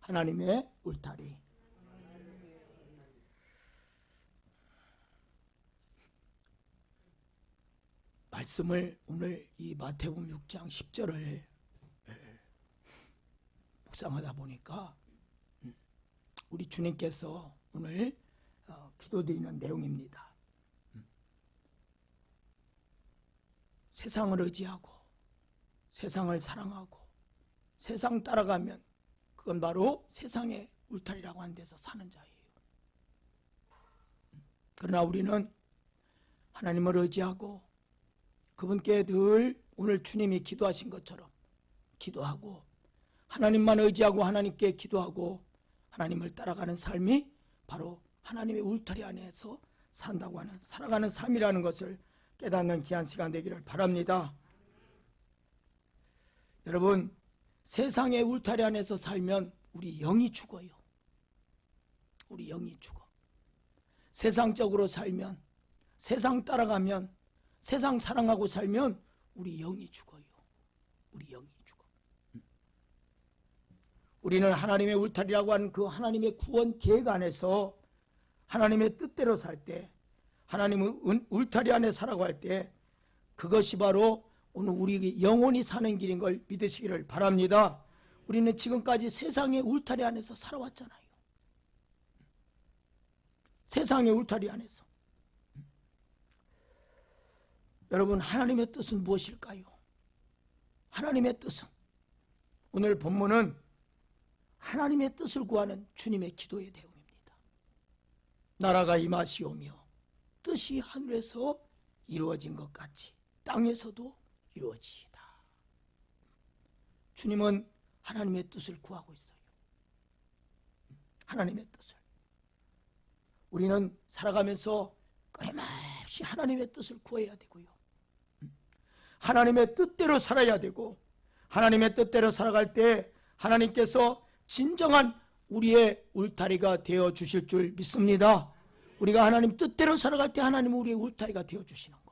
하나님의 울타리. 말씀을 오늘 이 마태복음 6장 10절을 묵상하다 보니까 우리 주님께서 오늘 기도드리는 내용입니다. 세상을 의지하고 세상을 사랑하고 세상 따라가면 그건 바로 세상의 울타리라고 하는 데서 사는 자예요. 그러나 우리는 하나님을 의지하고 그분께 늘 오늘 주님이 기도하신 것처럼 기도하고 하나님만 의지하고 하나님께 기도하고 하나님을 따라가는 삶이 바로 하나님의 울타리 안에서 산다고 하는 살아가는 삶이라는 것을 깨닫는 귀한 시간 되기를 바랍니다. 여러분, 세상의 울타리 안에서 살면 우리 영이 죽어요. 우리 영이 죽어. 세상적으로 살면, 세상 따라가면, 세상 사랑하고 살면 우리 영이 죽어요. 우리 영이 죽어. 우리는 하나님의 울타리라고 하는 그 하나님의 구원 계획 안에서 하나님의 뜻대로 살 때, 하나님의 울타리 안에 살아갈 때 그것이 바로 오늘 우리 영혼이 사는 길인 걸 믿으시기를 바랍니다. 우리는 지금까지 세상의 울타리 안에서 살아왔잖아요. 세상의 울타리 안에서. 여러분, 하나님의 뜻은 무엇일까요? 하나님의 뜻은, 오늘 본문은 하나님의 뜻을 구하는 주님의 기도의 내용입니다. 나라가 임하시오며 뜻이 하늘에서 이루어진 것 같이 땅에서도 이루어지이다. 주님은 하나님의 뜻을 구하고 있어요. 하나님의 뜻을. 우리는 살아가면서 끊임없이 하나님의 뜻을 구해야 되고요. 하나님의 뜻대로 살아야 되고, 하나님의 뜻대로 살아갈 때 하나님께서 진정한 우리의 울타리가 되어 주실 줄 믿습니다. 우리가 하나님 뜻대로 살아갈 때 하나님은 우리의 울타리가 되어 주시는 거예요.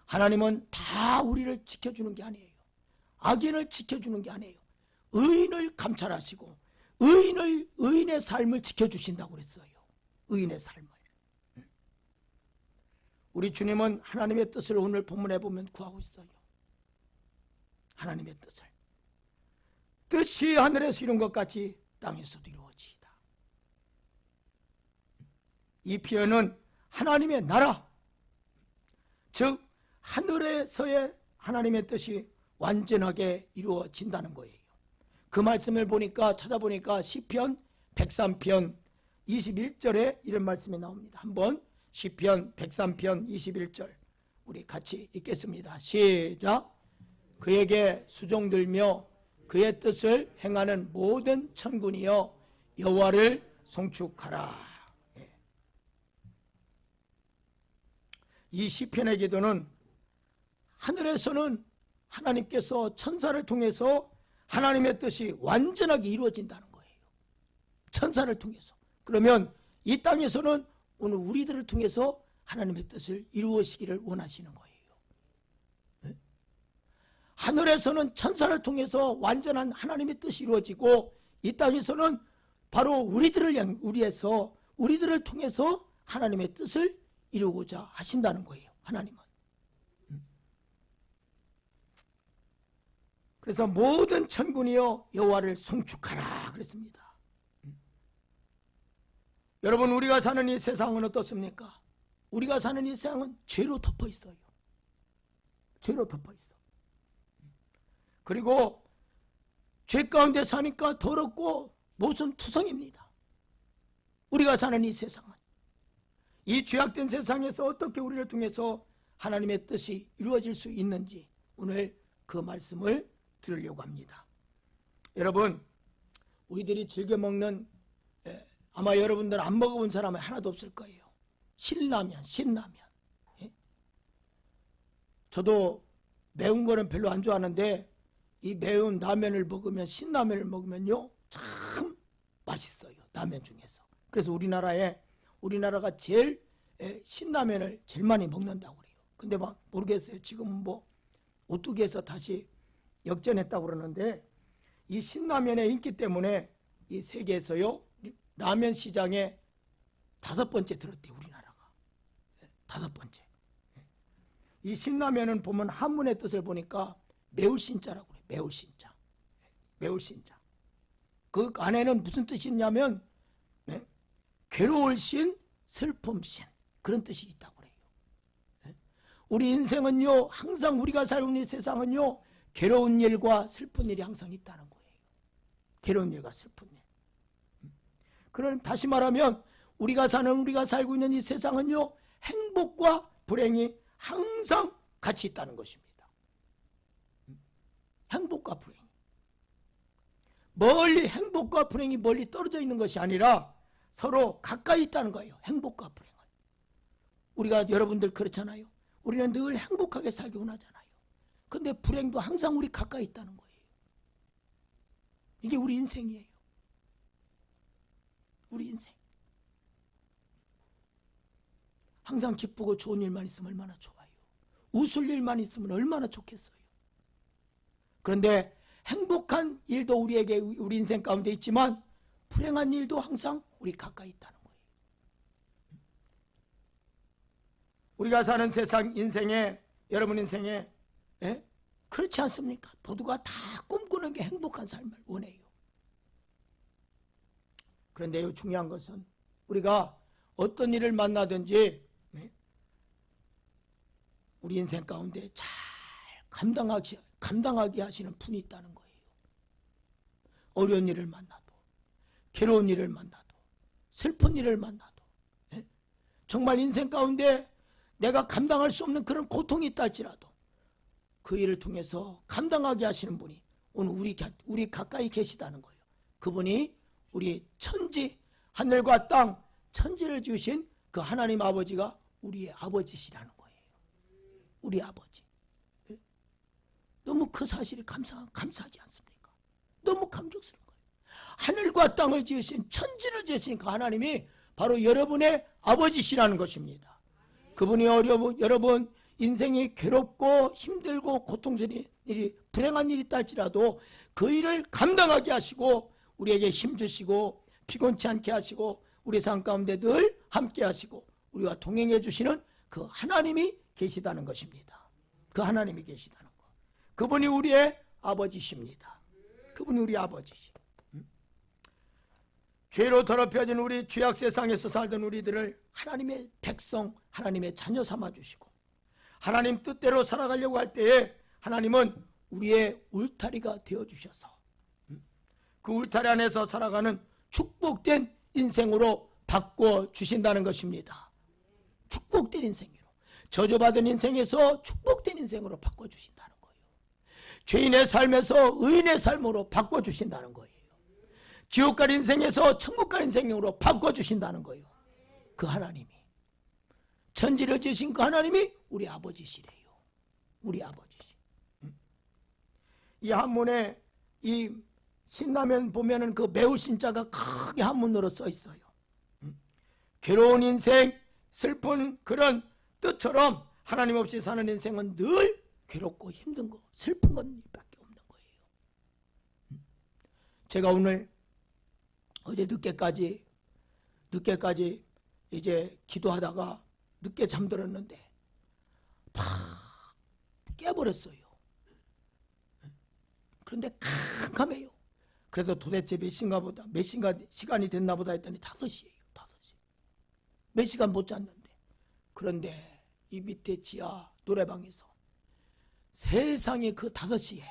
하나님은 다 우리를 지켜주는 게 아니에요. 악인을 지켜주는 게 아니에요. 의인을 감찰하시고 의인의 삶을 지켜주신다고 그랬어요. 의인의 삶을. 우리 주님은 하나님의 뜻을 오늘 본문에 보면 구하고 있어요. 하나님의 뜻을. 뜻이 하늘에서 이룬 것 같이 땅에서도 이루어지이다. 이 표현은 하나님의 나라, 즉 하늘에서의 하나님의 뜻이 완전하게 이루어진다는 거예요. 그 말씀을 찾아보니까 시편 103편 21절에 이런 말씀이 나옵니다. 한번 시편 103편 21절 우리 같이 읽겠습니다. 시작. 그에게 수종들며 그의 뜻을 행하는 모든 천군이여 여호와를 송축하라. 이 시편의 기도는 하늘에서는 하나님께서 천사를 통해서 하나님의 뜻이 완전하게 이루어진다는 거예요. 천사를 통해서. 그러면 이 땅에서는 오늘 우리들을 통해서 하나님의 뜻을 이루시기를 원하시는 거예요. 네? 하늘에서는 천사를 통해서 완전한 하나님의 뜻이 이루어지고 이 땅에서는 바로 우리들을 통해서 하나님의 뜻을 이루고자 하신다는 거예요. 하나님은. 그래서 모든 천군이여 여호와를 송축하라 그랬습니다. 여러분, 우리가 사는 이 세상은 어떻습니까? 우리가 사는 이 세상은 죄로 덮어 있어요. 죄로 덮어 있어. 그리고 죄 가운데 사니까 더럽고 모순투성입니다. 우리가 사는 이 세상은. 이 죄악된 세상에서 어떻게 우리를 통해서 하나님의 뜻이 이루어질 수 있는지 오늘 그 말씀을 들으려고 합니다. 여러분, 우리들이 즐겨 먹는, 아마 여러분들 안 먹어본 사람은 하나도 없을 거예요. 신라면. 예? 저도 매운 거는 별로 안 좋아하는데 이 매운 라면을 먹으면, 신라면을 먹으면요 참 맛있어요. 라면 중에서. 그래서 우리나라가 제일 신라면을 제일 많이 먹는다고 그래요. 근데 막 모르겠어요. 지금은 뭐 오뚜기에서 다시 역전했다고 그러는데 이 신라면의 인기 때문에 이 세계에서요 라면 시장에 5번째 들었대요. 우리나라가 5번째. 이 신라면은 보면 한문의 뜻을 보니까 매울 신자라고 그래요. 매울 신자. 매울 신자. 그 안에는 무슨 뜻이 있냐면 괴로울 신, 슬픔 신, 그런 뜻이 있다고 그래요. 우리 인생은요 항상 우리가 살고 있는 세상은요 괴로운 일과 슬픈 일이 항상 있다는 거예요. 괴로운 일과 슬픈 일. 그럼 다시 말하면 우리가 살고 있는 이 세상은요 행복과 불행이 항상 같이 있다는 것입니다. 행복과 불행. 행복과 불행이 멀리 떨어져 있는 것이 아니라 서로 가까이 있다는 거예요. 행복과 불행은. 우리가 여러분들 그렇잖아요. 우리는 늘 행복하게 살기 원하잖아요. 근데 불행도 항상 우리 가까이 있다는 거예요. 이게 우리 인생이에요. 우리 인생. 항상 기쁘고 좋은 일만 있으면 얼마나 좋아요. 웃을 일만 있으면 얼마나 좋겠어요. 그런데 행복한 일도 우리에게 우리 인생 가운데 있지만 불행한 일도 항상 우리 가까이 있다는 거예요. 우리가 사는 세상 인생에 여러분 인생에 그렇지 않습니까? 모두가 다 꿈꾸는 게 행복한 삶을 원해요. 그런데 중요한 것은 우리가 어떤 일을 만나든지 우리 인생 가운데 잘 감당하게 하시는 분이 있다는 거예요. 어려운 일을 만나도, 괴로운 일을 만나도, 슬픈 일을 만나도, 정말 인생 가운데 내가 감당할 수 없는 그런 고통이 있다 할지라도 그 일을 통해서 감당하게 하시는 분이 오늘 우리 가까이 계시다는 거예요. 그분이 우리 천지, 하늘과 땅, 천지를 지으신 그 하나님 아버지가 우리의 아버지시라는 거예요. 우리 아버지. 너무 그 사실이 감사하지 않습니까? 너무 감격스러운 거예요. 하늘과 땅을 지으신, 천지를 지으신 그 하나님이 바로 여러분의 아버지시라는 것입니다. 그분이 여러분 인생이 괴롭고 힘들고 고통스러운 일이, 불행한 일이 있다 할지라도 그 일을 감당하게 하시고 우리에게 힘주시고 피곤치 않게 하시고 우리 삶 가운데 늘 함께 하시고 우리와 동행해 주시는 그 하나님이 계시다는 것입니다. 그 하나님이 계시다는 것. 그분이 우리의 아버지십니다. 그분이 우리 아버지시. 죄로 더럽혀진 우리 죄악 세상에서 살던 우리들을 하나님의 백성, 하나님의 자녀 삼아주시고 하나님 뜻대로 살아가려고 할 때에 하나님은 우리의 울타리가 되어주셔서 그 울타리 안에서 살아가는 축복된 인생으로 바꿔주신다는 것입니다. 축복된 인생으로. 저주받은 인생에서 축복된 인생으로 바꿔주신다는 거예요. 죄인의 삶에서 의인의 삶으로 바꿔주신다는 거예요. 지옥 갈 인생에서 천국 갈 인생으로 바꿔주신다는 거예요. 그 하나님이. 천지를 지으신 그 하나님이 우리 아버지시래요. 우리 아버지시. 이 한문에 이 신라면 보면은 그 매울 신자가 크게 한문으로 써 있어요. 괴로운 인생, 슬픈 그런 뜻처럼 하나님 없이 사는 인생은 늘 괴롭고 힘든 거, 슬픈 것밖에 없는 거예요. 제가 오늘 어제 늦게까지 이제 기도하다가 늦게 잠들었는데 팍 깨버렸어요. 그런데 캄캄해요. 그래서 도대체 몇 시간이 됐나 보다 했더니 5시예요. 5시. 몇 시간 못 잤는데. 그런데 이 밑에 지하 노래방에서 세상에 그 5시에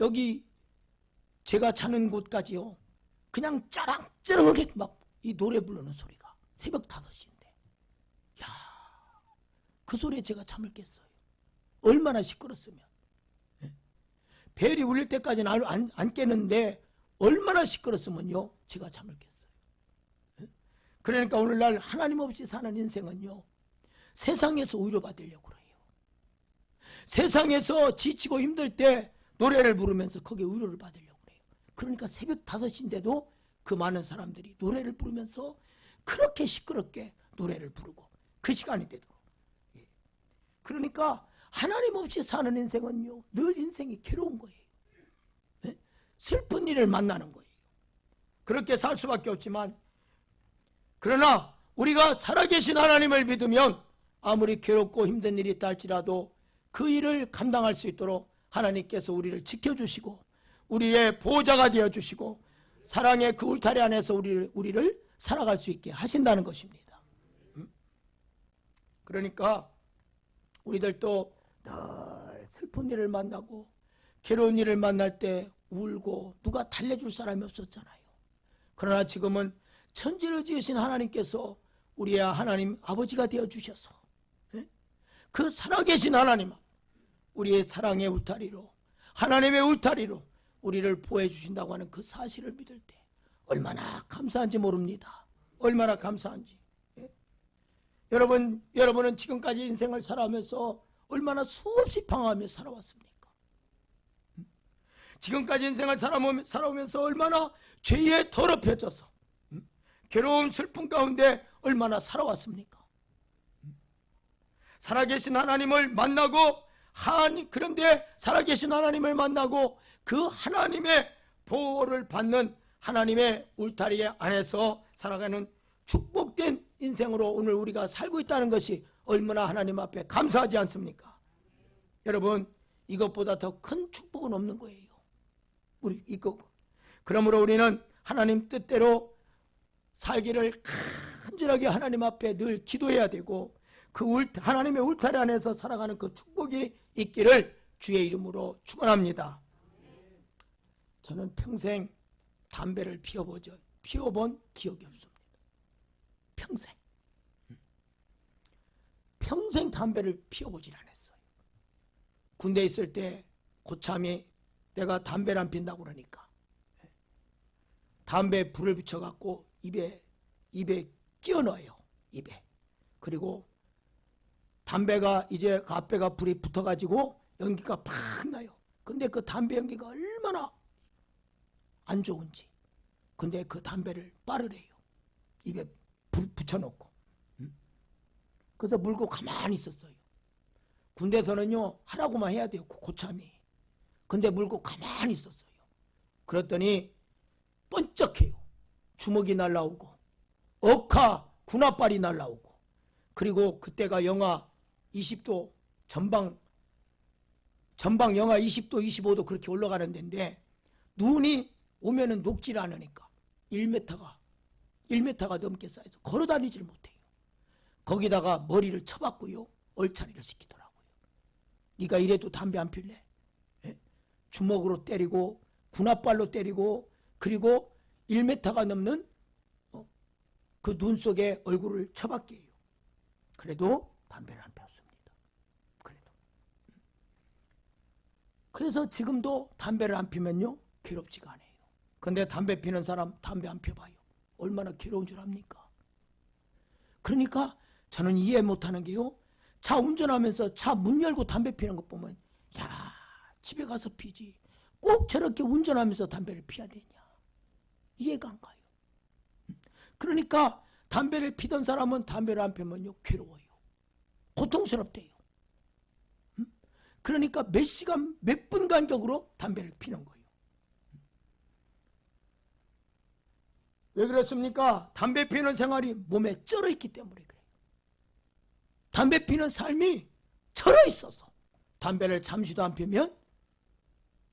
여기 제가 자는 곳까지요. 그냥 짜랑짜랑하게 막 이 노래 부르는 소리가 새벽 5시인데. 야, 그 소리에 제가 잠을 깼어요. 얼마나 시끄럽으면. 벨이 울릴 때까지는 안 깨는데 얼마나 시끄럽으면요. 제가 잠을 깼어요. 그러니까 오늘날 하나님 없이 사는 인생은요. 세상에서 위로받으려고 그래요. 세상에서 지치고 힘들 때 노래를 부르면서 거기에 위로를 받으려고 그래요. 그러니까 새벽 5시인데도 그 많은 사람들이 노래를 부르면서 그렇게 시끄럽게 노래를 부르고 그 시간이 되도록. 그러니까 하나님 없이 사는 인생은요, 늘 인생이 괴로운 거예요. 네? 슬픈 일을 만나는 거예요. 그렇게 살 수밖에 없지만, 그러나 우리가 살아계신 하나님을 믿으면 아무리 괴롭고 힘든 일이 있다 할지라도 그 일을 감당할 수 있도록 하나님께서 우리를 지켜주시고 우리의 보호자가 되어주시고 사랑의 그 울타리 안에서 우리를 살아갈 수 있게 하신다는 것입니다. 그러니까 우리들도 늘 슬픈 일을 만나고 괴로운 일을 만날 때 울고 누가 달래줄 사람이 없었잖아요. 그러나 지금은 천지를 지으신 하나님께서 우리의 하나님 아버지가 되어주셔서 그 살아계신 하나님, 우리의 사랑의 울타리로, 하나님의 울타리로 우리를 보호해 주신다고 하는 그 사실을 믿을 때 얼마나 감사한지 모릅니다. 얼마나 감사한지. 여러분은 지금까지 인생을 살아오면서 얼마나 수없이 방황하며 살아왔습니까? 지금까지 인생을 살아오면서 얼마나 죄에 더럽혀져서 괴로운 슬픔 가운데 얼마나 살아왔습니까? 살아계신 하나님을 만나고 그런데 살아계신 하나님을 만나고 그 하나님의 보호를 받는 하나님의 울타리 안에서 살아가는 축복된 인생으로 오늘 우리가 살고 있다는 것이 얼마나 하나님 앞에 감사하지 않습니까? 여러분, 이것보다 더 큰 축복은 없는 거예요. 그러므로 우리는 하나님 뜻대로 살기를 간절하게 하나님 앞에 늘 기도해야 되고 그 하나님의 울타리 안에서 살아가는 그 축복이 있기를 주의 이름으로 축원합니다. 저는 평생 담배를 피워본 기억이 없습니다. 평생 담배를 피워보질 않았어요. 군대에 있을 때 고참이 내가 담배를 안 핀다고 그러니까 담배에 불을 붙여갖고 입에 끼워 넣어요. 입에. 그리고 담배가 이제 앞에가 불이 붙어가지고 연기가 팍 나요. 근데 그 담배 연기가 얼마나 안 좋은지. 근데 그 담배를 빨으래요. 입에 불 붙여놓고. 그래서 물고 가만히 있었어요. 군대에서는요 하라고만 해야 돼요. 고참이. 근데 물고 가만히 있었어요. 그랬더니 번쩍해요. 주먹이 날라오고 억하 군화발이 날라오고 그리고 그때가 영하 20도 전방 영하 20도 25도 그렇게 올라가는 데인데 눈이 오면은 녹질 않으니까 1m가 넘게 쌓여서 걸어다니질 못해요. 거기다가 머리를 쳐박고요 얼차리를 시키더라고요. 네가 이래도 담배 안 필래? 주먹으로 때리고 군화발로 때리고 그리고 1m가 넘는 그 눈 속에 얼굴을 쳐박게 해요. 그래도 담배를 안 폈습니다. 그래서 지금도 담배를 안 피면요 괴롭지가 않아요. 근데 담배 피는 사람 담배 안 펴봐요. 얼마나 괴로운 줄 압니까? 그러니까 저는 이해 못하는 게요, 차 운전하면서 차 문 열고 담배 피는 것 보면 야 집에 가서 피지 꼭 저렇게 운전하면서 담배를 피워야 되냐, 이해가 안 가요. 그러니까 담배를 피던 사람은 담배를 안 피면요 괴로워요. 고통스럽대요. 그러니까 몇 시간 몇 분 간격으로 담배를 피는 거예요. 왜 그렇습니까? 담배 피는 생활이 몸에 쩔어 있기 때문에 그래요. 담배 피는 삶이 쩔어 있어서 담배를 잠시도 안 피면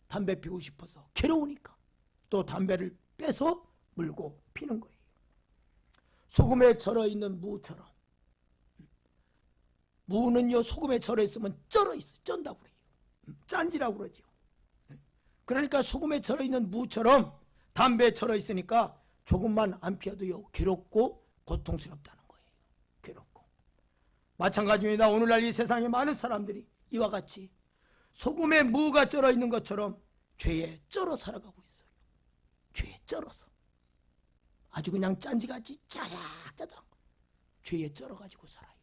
담배 피우고 싶어서 괴로우니까 또 담배를 빼서 물고 피는 거예요. 소금에 절어 있는 무처럼. 무는요 소금에 절어 있으면 쩔어 있어요. 쩐다고 그래요. 짠지라고 그러죠. 그러니까 소금에 절어 있는 무처럼 담배에 절어 있으니까 조금만 안 피워도요 괴롭고 고통스럽다는 거예요. 괴롭고. 마찬가지입니다. 오늘날 이 세상에 많은 사람들이 이와 같이 소금에 무가 쩔어 있는 것처럼 죄에 쩔어 살아가고 있어요. 죄에 쩔어서 아주 그냥 짠지같이 짜작짜작 죄에 쩔어가지고 살아요.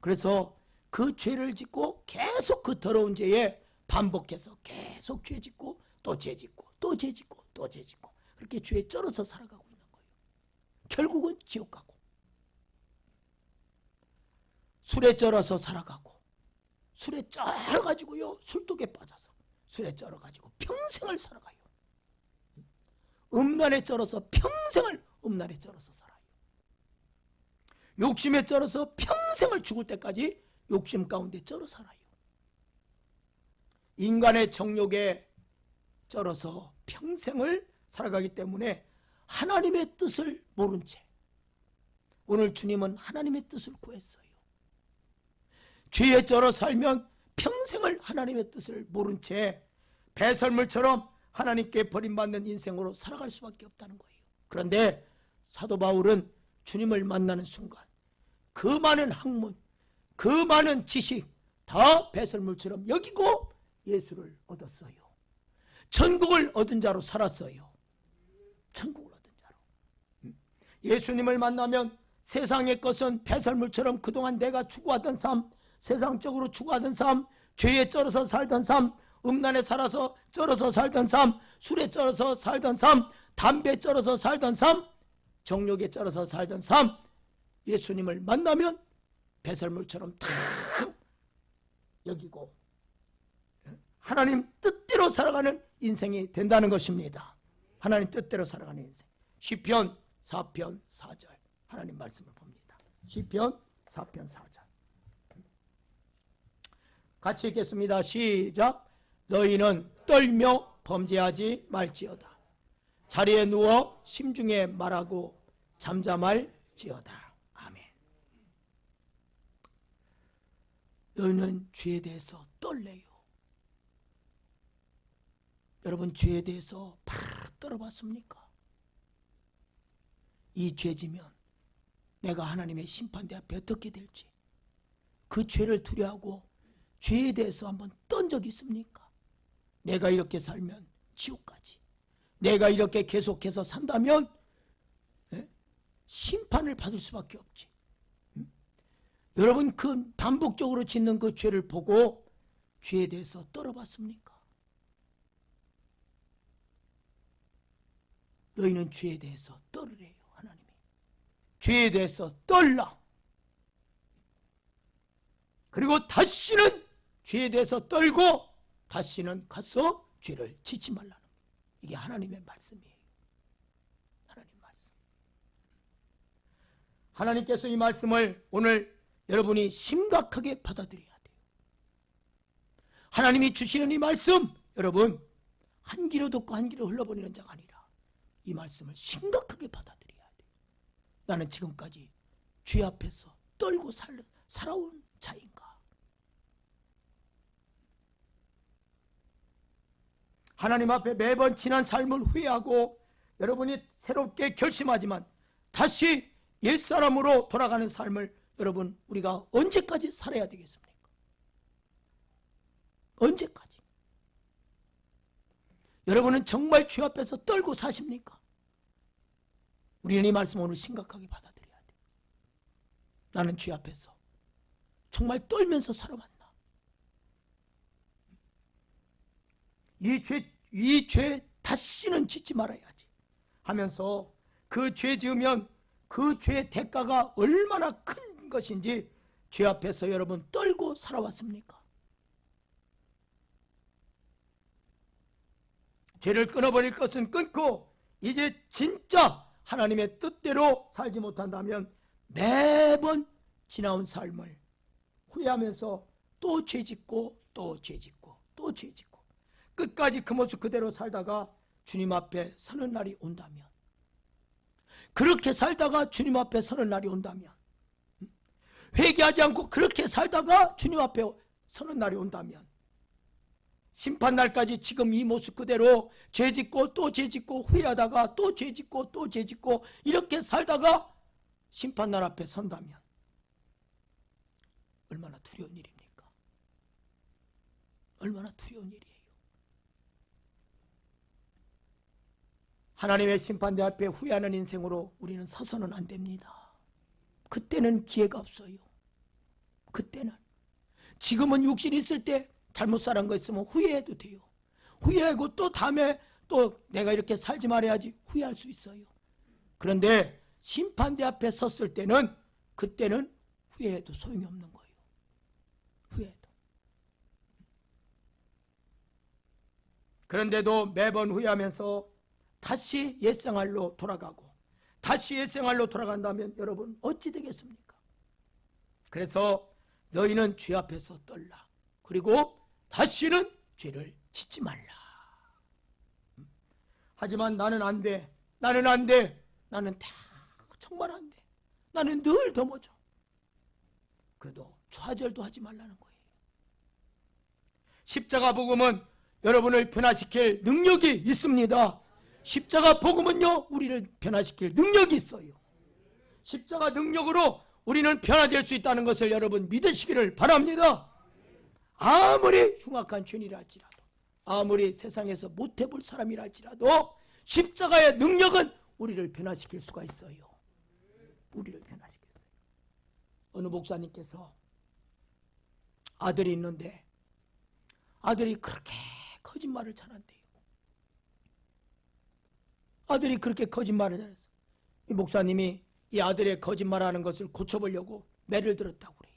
그래서 그 죄를 짓고 계속 그 더러운 죄에 반복해서 계속 죄 짓고 또 죄 짓고 또 죄 짓고 또 죄 짓고 그렇게 죄에 쩔어서 살아가고 있는 거예요. 결국은 지옥 가고. 술에 쩔어서 살아가고, 술에 쩔어가지고요, 술독에 빠져서 술에 쩔어가지고 평생을 살아가요. 음란에 쩔어서 평생을 음란에 쩔어서 살아요. 욕심에 쩔어서 평생을 죽을 때까지 욕심 가운데 쩔어 살아요. 인간의 정욕에 쩔어서 평생을 살아가기 때문에 하나님의 뜻을 모른 채, 오늘 주님은 하나님의 뜻을 구했어요. 죄에 쩔어 살면 평생을 하나님의 뜻을 모른 채 배설물처럼 하나님께 버림받는 인생으로 살아갈 수밖에 없다는 거예요. 그런데 사도 바울은 주님을 만나는 순간 그 많은 학문, 그 많은 지식 다 배설물처럼 여기고 예수를 얻었어요. 천국을 얻은 자로 살았어요. 천국을 얻은 자로. 예수님을 만나면 세상의 것은 배설물처럼 그동안 내가 추구하던 삶, 세상적으로 추구하던 삶, 죄에 쩔어서 살던 삶, 음란에 살아서 쩔어서 살던 삶, 술에 쩔어서 살던 삶, 담배에 쩔어서 살던 삶, 정욕에 쩔어서 살던 삶, 예수님을 만나면 배설물처럼 다 여기고 하나님 뜻대로 살아가는 인생이 된다는 것입니다. 하나님 뜻대로 살아가는 인생. 시편 4편 4절 하나님 말씀을 봅니다. 시편 4편 4절 같이 읽겠습니다. 시작. 너희는 떨며 범죄하지 말지어다. 자리에 누워 심중에 말하고 잠잠할지어다. 아멘. 너희는 죄에 대해서 떨래요. 여러분, 죄에 대해서 떨어봤습니까? 이 죄지면 내가 하나님의 심판대 앞에 어떻게 될지, 그 죄를 두려워하고 죄에 대해서 한번 떤 적이 있습니까? 내가 이렇게 살면 지옥까지, 내가 이렇게 계속해서 산다면 심판을 받을 수밖에 없지. 여러분, 그 반복적으로 짓는 그 죄를 보고 죄에 대해서 떨어봤습니까? 너희는 죄에 대해서 떨으래요. 하나님이 죄에 대해서 떨라. 그리고 다시는 죄에 대해서 떨고 다시는 가서 죄를 짓지 말라는 거예요. 이게 하나님의 말씀이에요. 하나님 말씀. 하나님께서 이 말씀을 오늘 여러분이 심각하게 받아들여야 돼요. 하나님이 주시는 이 말씀, 여러분, 한 귀로 듣고 한 귀로 흘러버리는 자가 아니라 이 말씀을 심각하게 받아들여야 돼요. 나는 지금까지 죄 앞에서 떨고 살아온 자인가? 하나님 앞에 매번 지난 삶을 후회하고 여러분이 새롭게 결심하지만 다시 옛사람으로 돌아가는 삶을 여러분, 우리가 언제까지 살아야 되겠습니까? 언제까지? 여러분은 정말 죄 앞에서 떨고 사십니까? 우리는 이 말씀 오늘 심각하게 받아들여야 돼요. 나는 죄 앞에서 정말 떨면서 살아왔나? 이 죄 다시는 짓지 말아야지 하면서 그 죄 지으면 그 죄의 대가가 얼마나 큰 것인지 죄 앞에서 여러분 떨고 살아왔습니까? 죄를 끊어버릴 것은 끊고 이제 진짜 하나님의 뜻대로 살지 못한다면 매번 지나온 삶을 후회하면서 또 죄짓고 또 죄짓고 또 죄짓고 끝까지 그 모습 그대로 살다가 주님 앞에 서는 날이 온다면, 그렇게 살다가 주님 앞에 서는 날이 온다면, 회개하지 않고 그렇게 살다가 주님 앞에 서는 날이 온다면, 심판날까지 지금 이 모습 그대로 죄짓고 또 죄짓고 후회하다가 또 죄짓고 또 죄짓고 이렇게 살다가 심판날 앞에 선다면 얼마나 두려운 일입니까? 얼마나 두려운 일이에요. 하나님의 심판대 앞에 후회하는 인생으로 우리는 서서는 안 됩니다. 그때는 기회가 없어요. 그때는. 지금은 육신이 있을 때 잘못 살은 거 있으면 후회해도 돼요. 후회하고 또 다음에 또 내가 이렇게 살지 말아야지 후회할 수 있어요. 그런데 심판대 앞에 섰을 때는, 그때는 후회해도 소용이 없는 거예요. 후회도. 그런데도 매번 후회하면서 다시 옛생활로 돌아가고 다시 옛생활로 돌아간다면 여러분 어찌 되겠습니까? 그래서 너희는 죄 앞에서 떨라. 그리고 다시는 죄를 짓지 말라. 하지만 나는 안 돼. 나는 안 돼. 나는 정말 안 돼. 나는 늘 넘어져. 그래도 좌절도 하지 말라는 거예요. 십자가 복음은 여러분을 변화시킬 능력이 있습니다. 십자가 복음은요, 우리를 변화시킬 능력이 있어요. 십자가 능력으로 우리는 변화될 수 있다는 것을 여러분 믿으시기를 바랍니다. 아무리 흉악한 죄인이라 할지라도, 아무리 세상에서 못해볼 사람이라 할지라도 십자가의 능력은 우리를 변화시킬 수가 있어요. 우리를 변화시켰어요. 어느 목사님께서 아들이 있는데 아들이 그렇게 거짓말을 잘한대요. 아들이 그렇게 거짓말을 잘해서 이 목사님이 이 아들의 거짓말하는 것을 고쳐보려고 매를 들었다고 그래요.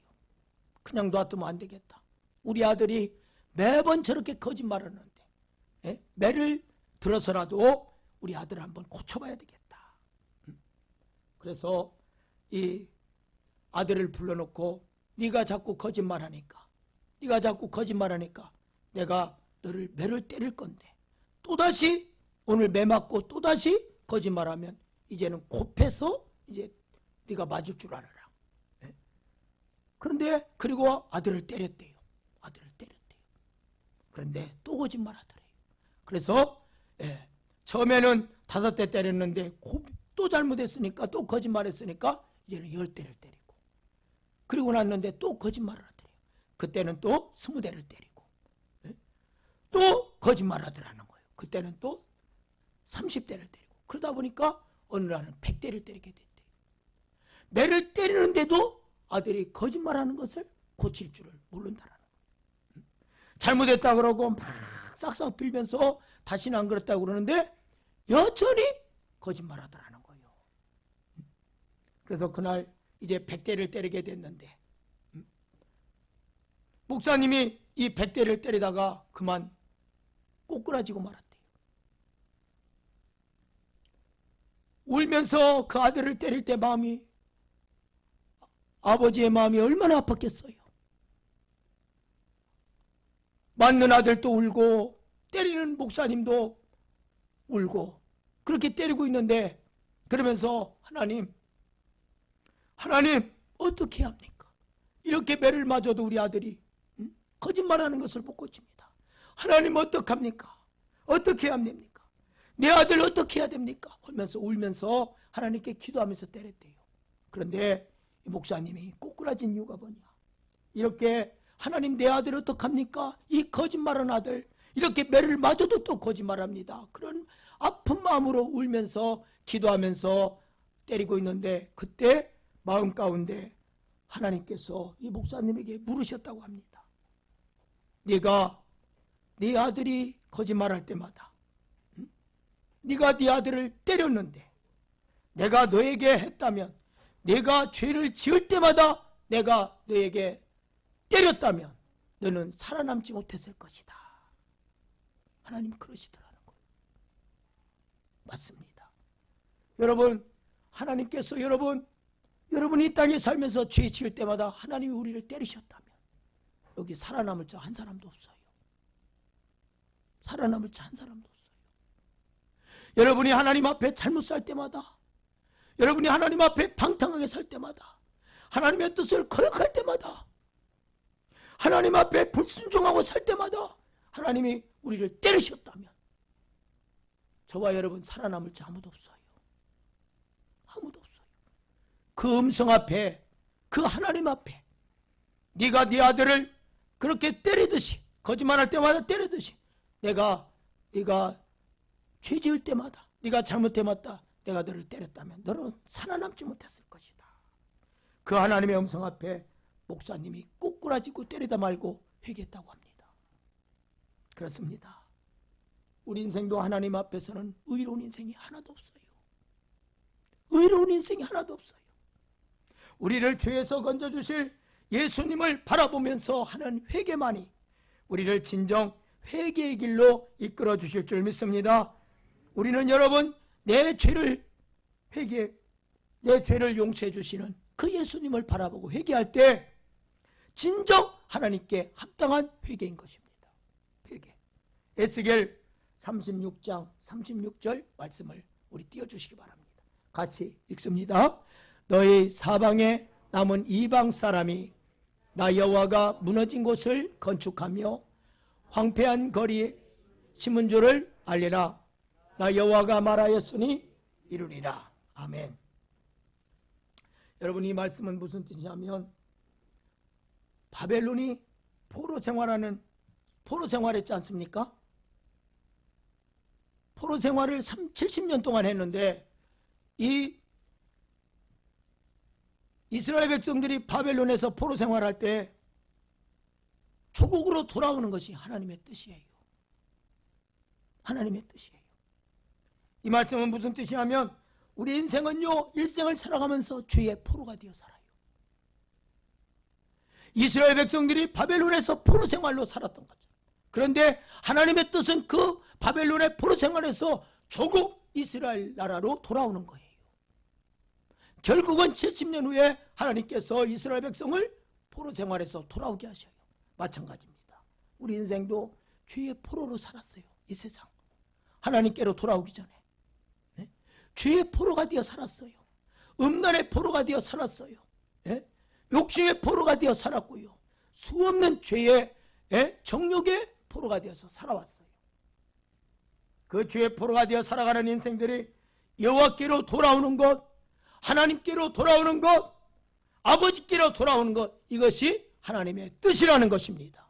그냥 놔두면 안 되겠다. 우리 아들이 매번 저렇게 거짓말을 하는데 매를 들어서라도 우리 아들을 한번 고쳐봐야 되겠다. 그래서 이 아들을 불러놓고 네가 자꾸 거짓말하니까 내가 너를 매를 때릴 건데 또다시 오늘 매 맞고 또다시 거짓말하면 이제는 곱해서 이제 네가 맞을 줄 알아라. 그런데 그리고 아들을 때렸대요. 그런데 또 거짓말하더래요. 그래서 처음에는 5대 때렸는데 또 잘못했으니까 또 거짓말했으니까 이제는 10대를 때리고 그리고 났는데 또 거짓말을 하더래요. 그때는 또 20대를 때리고 또 거짓말을 하더라는 거예요. 그때는 또 30대를 때리고 그러다 보니까 어느 날은 100대를 때리게 됐대요. 매를 때리는데도 아들이 거짓말하는 것을 고칠 줄을 모른다라는 거예요. 잘못했다 그러고 막 싹싹 빌면서 다시는 안 그랬다고 그러는데 여전히 거짓말하더라는 거예요. 그래서 그날 이제 100대를 때리게 됐는데 목사님이 이 100대를 때리다가 그만 꼬꾸라지고 말았대요. 울면서 그 아들을 때릴 때 아버지의 마음이 얼마나 아팠겠어요. 맞는 아들도 울고 때리는 목사님도 울고 그렇게 때리고 있는데 그러면서 하나님 어떻게 합니까? 이렇게 매를 맞아도 우리 아들이 거짓말하는 것을 못 고칩니다. 하나님 어떡합니까? 어떻게 해야 됩니까? 내 아들 어떻게 해야 됩니까? 하면서 울면서 하나님께 기도하면서 때렸대요. 그런데 이 목사님이 꼬꾸라진 이유가 뭐냐? 이렇게 하나님 내 아들 어떡합니까? 이 거짓말하는 아들 이렇게 매를 맞아도 또 거짓말합니다. 그런 아픈 마음으로 울면서 기도하면서 때리고 있는데 그때 마음 가운데 하나님께서 이 목사님에게 물으셨다고 합니다. 네가 네 아들이 거짓말할 때마다 네가 네 아들을 때렸는데 내가 너에게 했다면 내가 죄를 지을 때마다 내가 너에게 때렸다면 너는 살아남지 못했을 것이다. 하나님 그러시더라는 거예요. 맞습니다. 여러분 하나님께서 여러분이 이 땅에 살면서 죄 지을 때마다 하나님이 우리를 때리셨다면 여기 살아남을 자 한 사람도 없어요. 살아남을 자 한 사람도 없어요. 여러분이 하나님 앞에 잘못 살 때마다 여러분이 하나님 앞에 방탕하게 살 때마다 하나님의 뜻을 거역할 때마다 하나님 앞에 불순종하고 살 때마다 하나님이 우리를 때리셨다면 저와 여러분 살아남을 자 아무도 없어요. 아무도 없어요. 그 음성 앞에 그 하나님 앞에 네가 네 아들을 그렇게 때리듯이 거짓말할 때마다 때리듯이 네가 죄 지을 때마다 네가 잘못해맞다 내가 너를 때렸다면 너는 살아남지 못했을 것이다. 그 하나님의 음성 앞에 목사님이 꼬꾸라지고 때리다 말고 회개했다고 합니다. 그렇습니다. 우리 인생도 하나님 앞에서는 의로운 인생이 하나도 없어요. 의로운 인생이 하나도 없어요. 우리를 죄에서 건져주실 예수님을 바라보면서 하는 회개만이 우리를 진정 회개의 길로 이끌어 주실 줄 믿습니다. 우리는 여러분 내 죄를 용서해 주시는 그 예수님을 바라보고 회개할 때 진정 하나님께 합당한 회개인 것입니다. 회개. 에스겔 36장 36절 말씀을 우리 띄워주시기 바랍니다. 같이 읽습니다. 너희 사방에 남은 이방 사람이 나 여호와가 무너진 곳을 건축하며 황폐한 거리에 심은 줄을 알리라. 나 여호와가 말하였으니 이루리라. 아멘. 여러분, 이 말씀은 무슨 뜻이냐면 바벨론이 포로 생활했지 않습니까? 포로 생활을 70년 동안 했는데 이 이스라엘 백성들이 바벨론에서 포로 생활할 때 조국으로 돌아오는 것이 하나님의 뜻이에요. 하나님의 뜻이에요. 이 말씀은 무슨 뜻이냐면 우리 인생은요, 일생을 살아가면서 죄의 포로가 되어 살아요. 이스라엘 백성들이 바벨론에서 포로 생활로 살았던 거죠. 그런데 하나님의 뜻은 그 바벨론의 포로 생활에서 조국 이스라엘 나라로 돌아오는 거예요. 결국은 70년 후에 하나님께서 이스라엘 백성을 포로 생활에서 돌아오게 하셔요. 마찬가지입니다. 우리 인생도 죄의 포로로 살았어요. 이 세상 하나님께로 돌아오기 전에 죄의 포로가 되어 살았어요. 음란의 포로가 되어 살았어요. 욕심의 포로가 되어 살았고요. 수없는 죄의 정욕의 포로가 되어서 살아왔어요. 그 죄의 포로가 되어 살아가는 인생들이 여호와께로 돌아오는 것, 하나님께로 돌아오는 것, 아버지께로 돌아오는 것, 이것이 하나님의 뜻이라는 것입니다.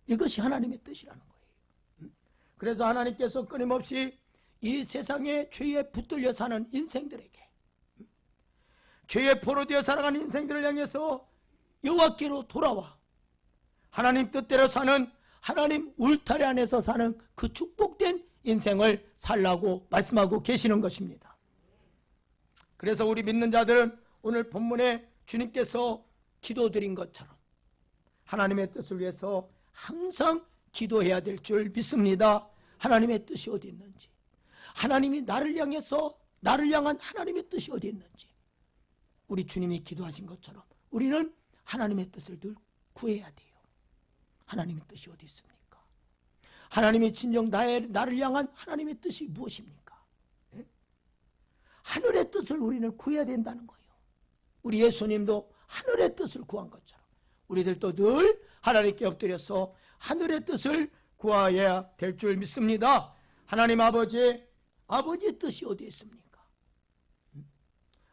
이것이 하나님의 뜻이라는 거예요. 그래서 하나님께서 끊임없이 이 세상에 죄에 붙들려 사는 인생들에게, 죄의 포로 되어 살아가는 인생들을 향해서 여호와께로 돌아와 하나님 뜻대로 사는, 하나님 울타리 안에서 사는 그 축복된 인생을 살라고 말씀하고 계시는 것입니다. 그래서 우리 믿는 자들은 오늘 본문에 주님께서 기도드린 것처럼 하나님의 뜻을 위해서 항상 기도해야 될 줄 믿습니다. 하나님의 뜻이 어디 있는지, 하나님이 나를 향한 하나님의 뜻이 어디 있는지, 우리 주님이 기도하신 것처럼 우리는 하나님의 뜻을 늘 구해야 돼요. 하나님의 뜻이 어디 있습니까? 하나님이 진정 나를 향한 하나님의 뜻이 무엇입니까? 하늘의 뜻을 우리는 구해야 된다는 거예요. 우리 예수님도 하늘의 뜻을 구한 것처럼 우리들도 늘 하나님께 엎드려서 하늘의 뜻을 구해야 될 줄 믿습니다. 하나님 아버지의 뜻이 어디에 있습니까?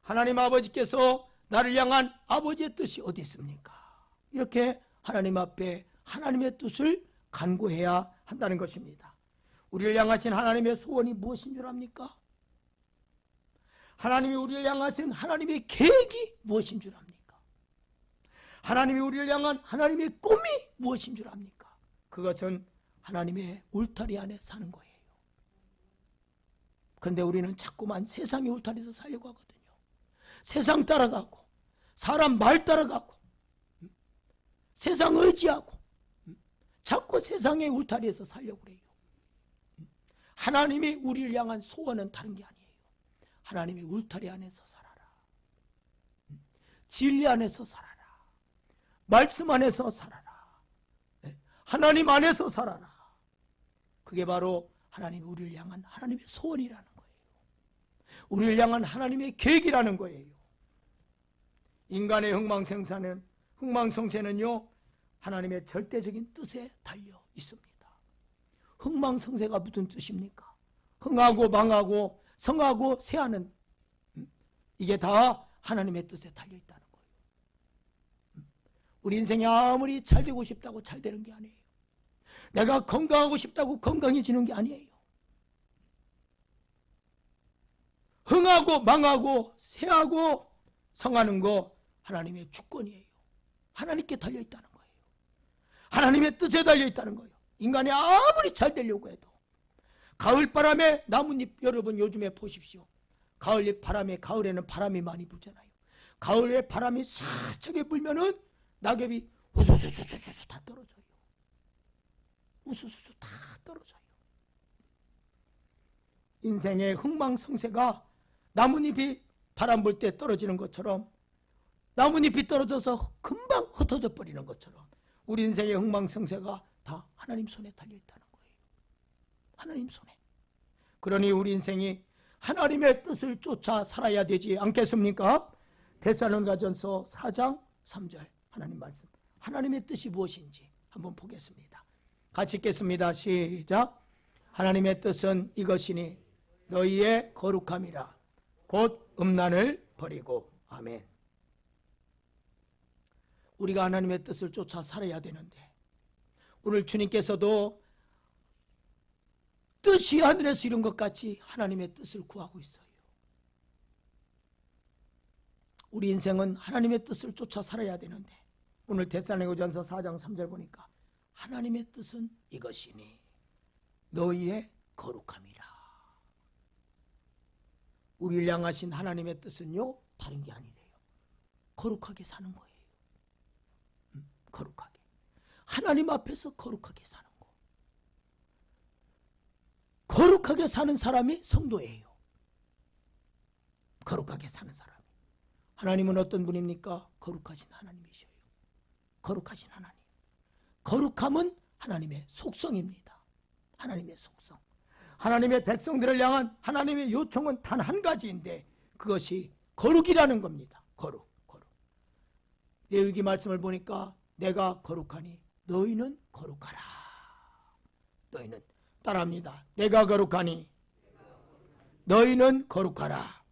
하나님 아버지께서 나를 향한 아버지의 뜻이 어디 있습니까? 이렇게 하나님 앞에 하나님의 뜻을 간구해야 한다는 것입니다. 우리를 향하신 하나님의 소원이 무엇인 줄 압니까? 하나님이 우리를 향하신 하나님의 계획이 무엇인 줄 압니까? 하나님이 우리를 향한 하나님의 꿈이 무엇인 줄 압니까? 그것은 하나님의 울타리 안에 사는 거예요. 그런데 우리는 자꾸만 세상의 울타리에서 살려고 하거든요. 세상 따라가고, 사람 말 따라가고, 세상 의지하고, 자꾸 세상의 울타리에서 살려고 그래요. 하나님이 우리를 향한 소원은 다른 게 아니에요. 하나님의 울타리 안에서 살아라. 진리 안에서 살아라. 말씀 안에서 살아라. 하나님 안에서 살아라. 그게 바로 하나님 우리를 향한 하나님의 소원이라는 거예요. 우리를 향한 하나님의 계획이라는 거예요. 인간의 흥망성쇠는요, 하나님의 절대적인 뜻에 달려 있습니다. 흥망성쇠가 무슨 뜻입니까? 흥하고 망하고 성하고 쇠하는, 이게 다 하나님의 뜻에 달려 있다는 거예요. 우리 인생이 아무리 잘 되고 싶다고 잘 되는 게 아니에요. 내가 건강하고 싶다고 건강해지는 게 아니에요. 흥하고 망하고 쇠하고 성하는 거 하나님의 주권이에요. 하나님께 달려 있다는 거예요. 하나님의 뜻에 달려 있다는 거예요. 인간이 아무리 잘 되려고 해도, 가을바람에 나뭇잎, 여러분 요즘에 보십시오. 가을에는 바람이 많이 불잖아요. 가을에 바람이 사차게 불면은 낙엽이 우수수수수수 다 떨어져요. 우수수수 다 떨어져요. 인생의 흥망성쇠가 나뭇잎이 바람 불 때 떨어지는 것처럼, 나뭇잎이 떨어져서 금방 흩어져 버리는 것처럼 우리 인생의 흥망성쇠가 다 하나님 손에 달려있다는 거예요. 하나님 손에. 그러니 우리 인생이 하나님의 뜻을 쫓아 살아야 되지 않겠습니까? 데살로니가전서 4장 3절 하나님 말씀. 하나님의 뜻이 무엇인지 한번 보겠습니다. 같이 읽겠습니다. 시작. 하나님의 뜻은 이것이니 너희의 거룩함이라. 곧 음란을 버리고. 아멘. 우리가 하나님의 뜻을 쫓아 살아야 되는데 오늘 주님께서도 뜻이 하늘에서 이룬 것 같이 하나님의 뜻을 구하고 있어요. 우리 인생은 하나님의 뜻을 쫓아 살아야 되는데 오늘 데살로니가전서 4장 3절 보니까 하나님의 뜻은 이것이니 너희의 거룩함이라. 우리를 향하신 하나님의 뜻은요 다른 게 아니래요. 거룩하게 사는 거예요. 거룩하게. 하나님 앞에서 거룩하게 사는 거. 거룩하게 사는 사람이 성도예요. 거룩하게 사는 사람이. 하나님은 어떤 분입니까? 거룩하신 하나님이셔요. 거룩하신 하나님. 거룩함은 하나님의 속성입니다. 하나님의 속성. 하나님의 백성들을 향한 하나님의 요청은 단 한 가지인데 그것이 거룩이라는 겁니다. 거룩. 레위기 말씀을 보니까 내가 거룩하니 너희는 거룩하라. 너희는 따라합니다. 내가 거룩하니 너희는 거룩하라.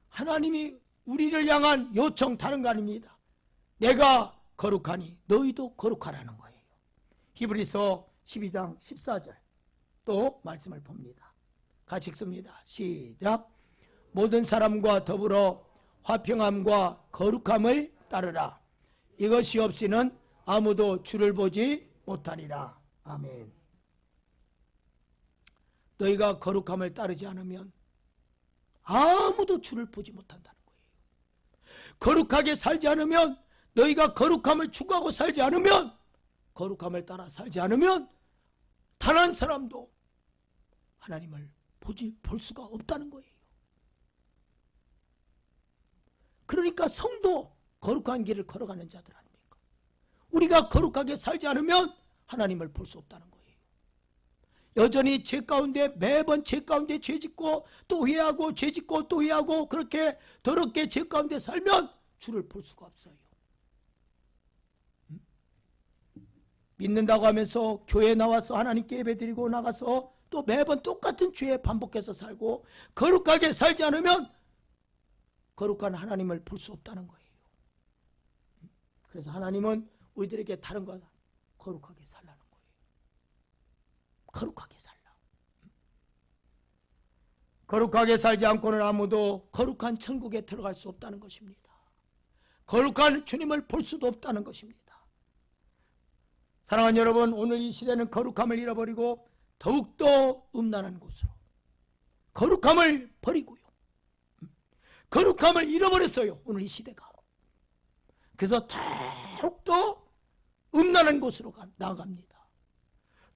하나님이 우리를 향한 요청 다른 거 아닙니다. 내가 거룩하니 너희도 거룩하라는 거예요. 히브리서 12장 14절 또 말씀을 봅니다. 같이 읽습니다. 시작. 모든 사람과 더불어 화평함과 거룩함을 따르라. 이것이 없이는 아무도 주를 보지 못하리라. 아멘. 너희가 거룩함을 따르지 않으면 아무도 주를 보지 못한다는 거예요. 거룩하게 살지 않으면, 너희가 거룩함을 추구하고 살지 않으면, 거룩함을 따라 살지 않으면 단 한 사람도 하나님을 볼 수가 없다는 거예요. 그러니까 성도 거룩한 길을 걸어가는 자들 아닙니까? 우리가 거룩하게 살지 않으면 하나님을 볼 수 없다는 거예요. 여전히 죄 가운데, 매번 죄 가운데 죄 짓고 또 회하고 죄 짓고 또 회하고 그렇게 더럽게 죄 가운데 살면 주를 볼 수가 없어요. 믿는다고 하면서 교회에 나와서 하나님께 예배드리고 나가서 또 매번 똑같은 죄에 반복해서 살고 거룩하게 살지 않으면 거룩한 하나님을 볼 수 없다는 거예요. 그래서 하나님은 우리들에게 다른 거 거룩하게 살라는 거예요. 거룩하게 살라. 거룩하게 살지 않고는 아무도 거룩한 천국에 들어갈 수 없다는 것입니다. 거룩한 주님을 볼 수도 없다는 것입니다. 사랑하는 여러분, 오늘 이 시대는 거룩함을 잃어버리고 더욱더 음란한 곳으로 거룩함을 버리고요. 거룩함을 잃어버렸어요. 오늘 이 시대가. 그래서 더욱더 음란한 곳으로 나아갑니다.